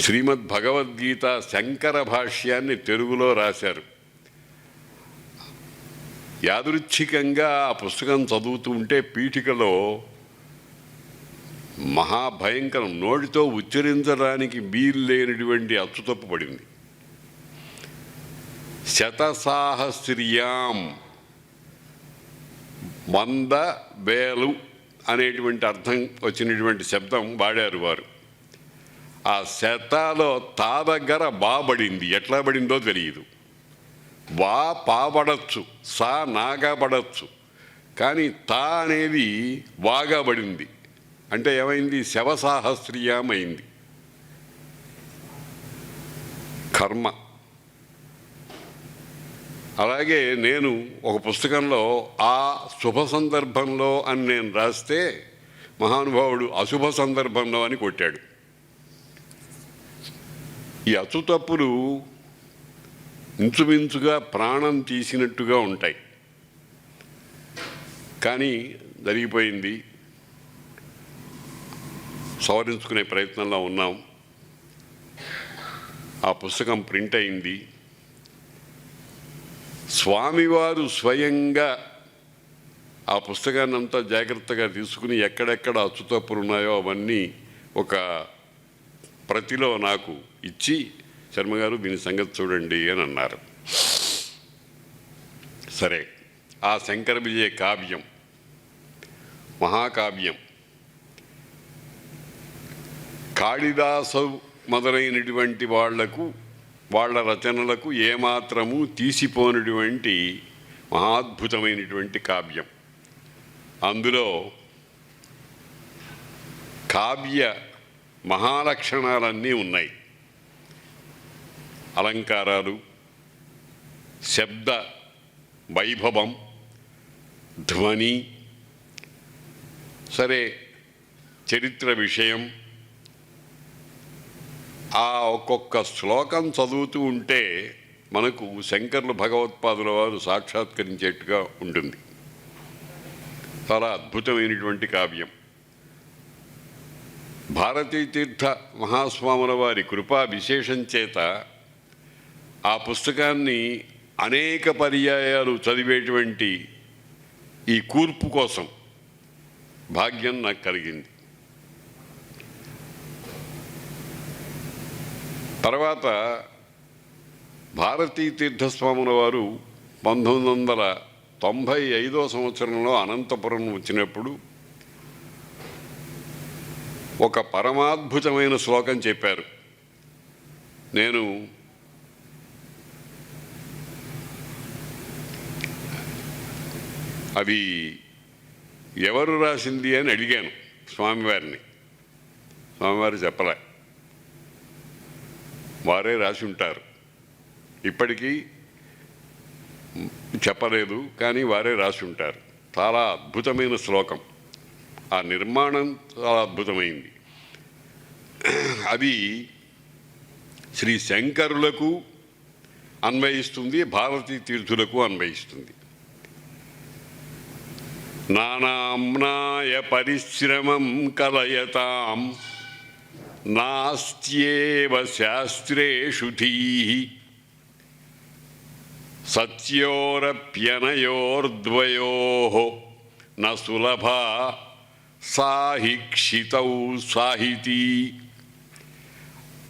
శ్రీమద్ భగవద్గీత శంకర భాష్యాన్ని తెలుగులో రాశారు. యాదృచ్ఛికంగా ఆ పుస్తకం చదువుతూ ఉంటే పీఠికలో మహాభయంకరం, నోటితో ఉచ్చరించడానికి వీలు లేనటువంటి అచ్చుతప్పు పడింది. శతసాహస్ర్యాం 100,000 అనేటువంటి అర్థం వచ్చినటువంటి శబ్దం వాడారు వారు. ఆ శతాలో తా దగ్గర బాబడింది. ఎట్లా పడిందో తెలియదు. వా పాబడచ్చు, సా నాగా పడచ్చు, కానీ తా అనేది వాగా పడింది. అంటే ఏమైంది? శవసాహస్ర్యాం అయింది. కర్మ. అలాగే నేను ఒక పుస్తకంలో ఆ శుభ సందర్భంలో అని నేను రాస్తే మహానుభావుడు అశుభ సందర్భంలో అని కొట్టాడు. ఈ అచ్చుతప్పులు ఇంచుమించుగా ప్రాణం తీసినట్టుగా ఉంటాయి. కానీ జరిగిపోయింది. సవరించుకునే ప్రయత్నంలో ఉన్నాం. ఆ పుస్తకం ప్రింట్ అయింది. స్వామివారు స్వయంగా ఆ పుస్తకాన్ని అంతా జాగ్రత్తగా తీసుకుని ఎక్కడెక్కడ అచ్చుతప్పులు ఉన్నాయో అవన్నీ ఒక ప్రతిలో నాకు ఇచ్చి, శర్మగారు దీని సంగతి చూడండి అని అన్నారు. సరే, ఆ శంకర విజయ కావ్యం మహాకావ్యం. కాళిదాసు మొదలైనటువంటి వాళ్ళ రచనలకు ఏమాత్రము తీసిపోయినటువంటి మహాద్భుతమైనటువంటి కావ్యం. అందులో కావ్య మహాలక్షణాలన్నీ ఉన్నాయి. అలంకారాలు, శబ్ద వైభవం, ధ్వని, సరే చరిత్ర విషయం. ఆ ఒక్కొక్క శ్లోకం చదువుతూ ఉంటే మనకు శంకరులు భగవత్పాదుల వారు సాక్షాత్కరించేట్టుగా ఉంటుంది. చాలా అద్భుతమైనటువంటి కావ్యం. భారతీ తీర్థ మహాస్వాముల వారి కృపా విశేషం చేత ఆ పుస్తకాన్ని అనేక పర్యాయాలు చదివేటువంటి ఈ కూర్పు కోసం భాగ్యం నాకు కలిగింది. తర్వాత భారతీ తీర్థస్వాముల వారు 1995వ సంవత్సరంలో అనంతపురం వచ్చినప్పుడు ఒక పరమాద్భుతమైన శ్లోకం చెప్పారు. నేను అది ఎవరు రాసింది అని అడిగాను స్వామివారిని. స్వామివారు చెప్పలే, వారే రాసి ఉంటారు. ఇప్పటికీ చెప్పలేదు, కానీ వారే రాసి ఉంటారు. చాలా అద్భుతమైన శ్లోకం. ఆ నిర్మాణం చాలా అద్భుతమైంది. అది శ్రీ శంకరులకు అన్వయిస్తుంది, భారతీ తీర్థులకు అన్వయిస్తుంది. నానామ్నాయ పరిశ్రమం కలయతాం నాస్త్యేవ శాస్త్రేషు ధీః సత్యోరప్యనయోర్ద్వయోః న సులభా సాహిక్షితౌ సాహితీ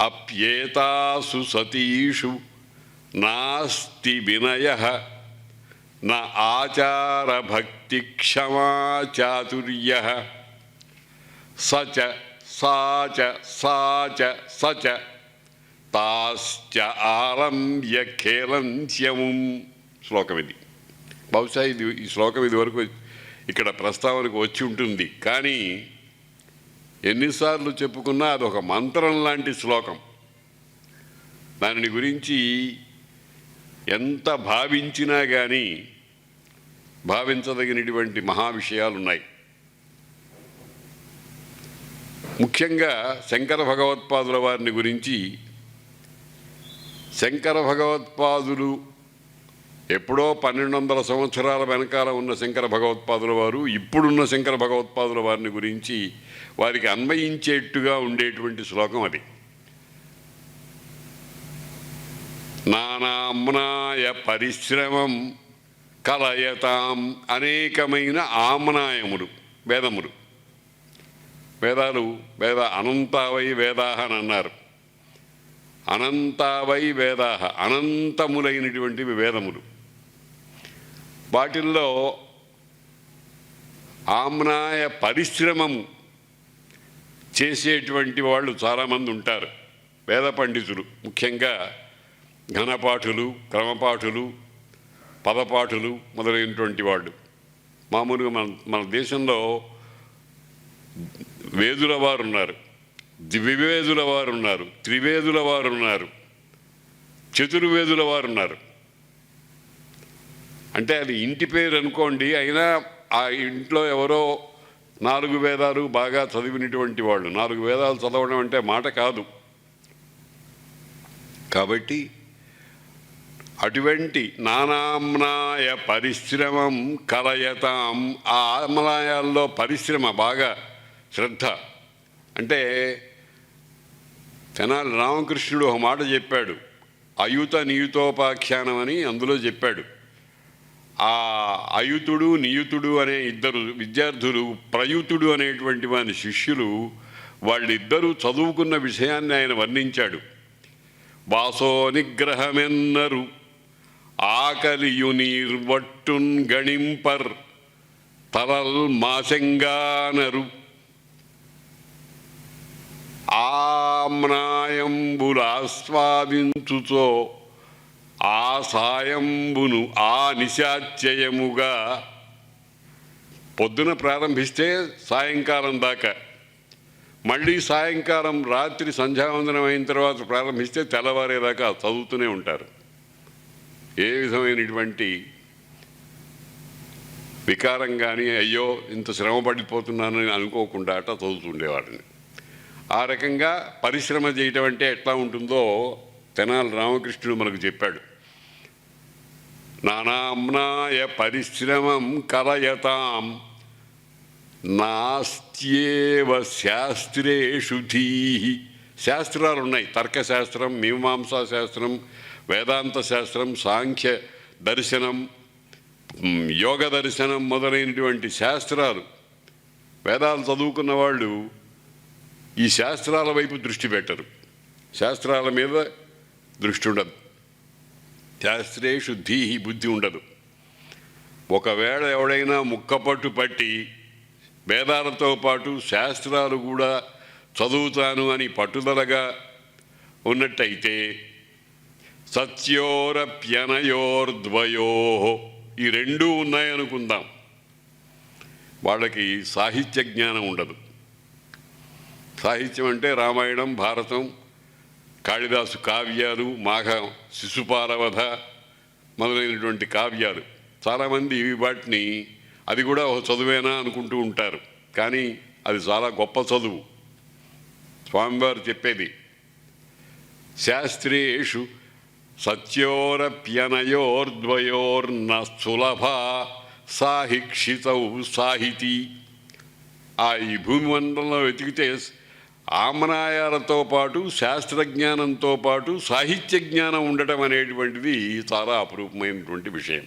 అప్యేతాసు సతీషు నాస్తి వినయః న ఆచార భక్తి క్షమా చాతుర్యః సచ సాచ సాచ సచ తాశ్చ ఆలంబ్య ఖేలంస్యముం. శ్లోకం ఇది. బహుశా ఈ శ్లోకం ఇది వరకు ఇక్కడ ప్రస్తావనకు వచ్చి ఉంటుంది, కానీ ఎన్నిసార్లు చెప్పుకున్నా అదొక మంత్రం లాంటి శ్లోకం. దానిని గురించి ఎంత భావించినా కానీ భావించదగినటువంటి మహా విషయాలున్నాయి. ముఖ్యంగా శంకర భగవత్పాదుల వారిని గురించి, శంకర భగవత్పాదులు ఎప్పుడో 1200 సంవత్సరాల వెనకాల ఉన్న శంకర భగవత్పాదుల వారు, ఇప్పుడున్న శంకర భగవత్పాదుల వారిని గురించి వారికి అన్వయించేట్టుగా ఉండేటువంటి శ్లోకం అది. నానామ్నాయ పరిశ్రమం కలయతాం, అనేకమైన ఆమ్నాయములు వేదములు. వేద అనంతావై వేదాహ అని అన్నారు. అనంతావై వేదాహ, అనంతములైనటువంటివి వేదములు. వాటిల్లో ఆమ్నాయ పరిశ్రమము చేసేటువంటి వాళ్ళు చాలామంది ఉంటారు. వేద పండితులు, ముఖ్యంగా ఘనపాఠులు, క్రమపాఠులు, పదపాఠులు మొదలైనటువంటి వాళ్ళు. మామూలుగా మన దేశంలో వేదుల వారు ఉన్నారు, ద్వివేదుల వారు ఉన్నారు, త్రివేదుల వారు ఉన్నారు, చతుర్వేదుల వారు ఉన్నారు. అంటే అది ఇంటి పేరు అనుకోండి, అయినా ఆ ఇంట్లో ఎవరో 4 వేదాలు బాగా చదివినటువంటి వాళ్ళు. 4 వేదాలు చదవడం అంటే మాట కాదు. కాబట్టి అటువంటి నానామ్నాయ పరిశ్రమం కలయతాం, ఆ ఆమ్నాయాల్లో పరిశ్రమ బాగా శ్రద్ధ. అంటే తెనాలి రామకృష్ణుడు ఒక మాట చెప్పాడు, అయుత నియుతోపాఖ్యానం అని అందులో చెప్పాడు. ఆ అయుతుడు నియుతుడు అనే ఇద్దరు విద్యార్థులు, ప్రయుతుడు అనేటువంటి వాని శిష్యులు, వాళ్ళిద్దరూ చదువుకున్న విషయాన్ని ఆయన వర్ణించాడు. వాసో నిగ్రహమెన్నరు ఆకలియు నీర్వట్టున్ గణింపర్ తలల్ మాసెంగానరు, ఆమ్నాయంబులాస్వాదించుతో ఆ సాయంబును ఆ నిశాత్యయముగా. పొద్దున ప్రారంభిస్తే సాయంకాలం దాకా, మళ్ళీ సాయంకాలం రాత్రి సంధ్యావందనం అయిన తర్వాత ప్రారంభిస్తే తెల్లవారేదాకా చదువుతూనే ఉంటారు. ఏ విధమైనటువంటి వికారం కానీ, అయ్యో ఇంత శ్రమ పడిపోతున్నానని అనుకోకుండా అట్లా చదువుతుండేవాడిని. ఆ రకంగా పరిశ్రమ చేయటం అంటే ఎట్లా ఉంటుందో తెనాలి రామకృష్ణుడు మనకు చెప్పాడు. నానామ్నాయ పరిశ్రమం కలయతాం నాస్త్యేవ శాస్త్రేషు ధీః. శాస్త్రాలు ఉన్నాయి, తర్కశాస్త్రం, మీమాంసా శాస్త్రం, వేదాంత శాస్త్రం, సాంఖ్య దర్శనం, యోగ దర్శనం మొదలైనటువంటి శాస్త్రాలు. వేదాలు చదువుకున్న వాళ్ళు ఈ శాస్త్రాల వైపు దృష్టి పెట్టరు, శాస్త్రాల మీద దృష్టి ఉండదు. శాస్త్రేషు ధీః, బుద్ధి ఉండదు. ఒకవేళ ఎవడైనా ముక్కపట్టు పట్టి వేదాలతో పాటు శాస్త్రాలు కూడా చదువుతాను అని పట్టుదలగా ఉన్నట్టయితే సత్యోరప్యనయోర్ద్వయో, ఈ రెండూ ఉన్నాయనుకుందాం, వాళ్ళకి సాహిత్య జ్ఞానం ఉండదు. సాహిత్యం అంటే రామాయణం, భారతం, కాళిదాసు కావ్యాలు, మాఘ శిశుపాలవధ మొదలైనటువంటి కావ్యాలు. చాలామంది వాటిని అది కూడా ఒక చదువేనా అనుకుంటూ ఉంటారు, కానీ అది చాలా గొప్ప చదువు. స్వామివారు చెప్పేది శాస్త్రేషు సత్యోరప్యనయోర్ద్వయోర్న సులభ సాహిక్షితౌ సాహితీ. ఈ భూమి మండలంలో వెతికితే ఆమ్నాయాలతో పాటు శాస్త్రజ్ఞానంతో పాటు సాహిత్య జ్ఞానం ఉండటం అనేటువంటిది చాలా అపురూపమైనటువంటి విషయం.